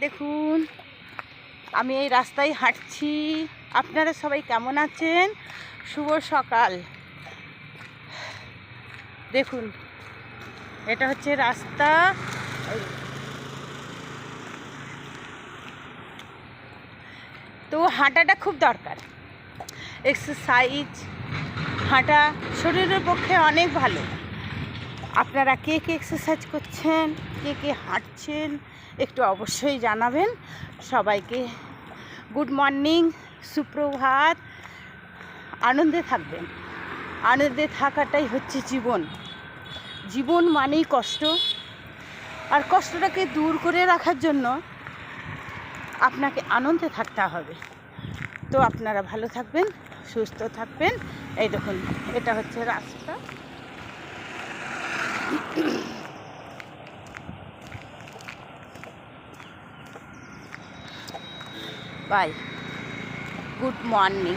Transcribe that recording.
দেখুন আমি এই রাস্তায় হাঁটছি। আপনারা সবাই কেমন আছেন? শুভ সকাল। দেখুন এটা হচ্ছে রাস্তা। তো হাঁটাটা খুব দরকার, এক্সারসাইজ। হাঁটা শরীরের পক্ষে অনেক ভালো। আপনারা কে কে এক্সারসাইজ করছেন, কে কে হাঁটছেন একটু অবশ্যই জানাবেন। সবাইকে গুড মর্নিং, সুপ্রভাত। আনন্দে থাকবেন। আনন্দে থাকাটাই হচ্ছে জীবন। জীবন মানেই কষ্ট, আর কষ্টটাকে দূর করে রাখার জন্য আপনাকে আনন্দে থাকতে হবে। তো আপনারা ভালো থাকবেন, সুস্থ থাকবেন। এই দেখুন এটা হচ্ছে রাস্তা। Bye, good morning.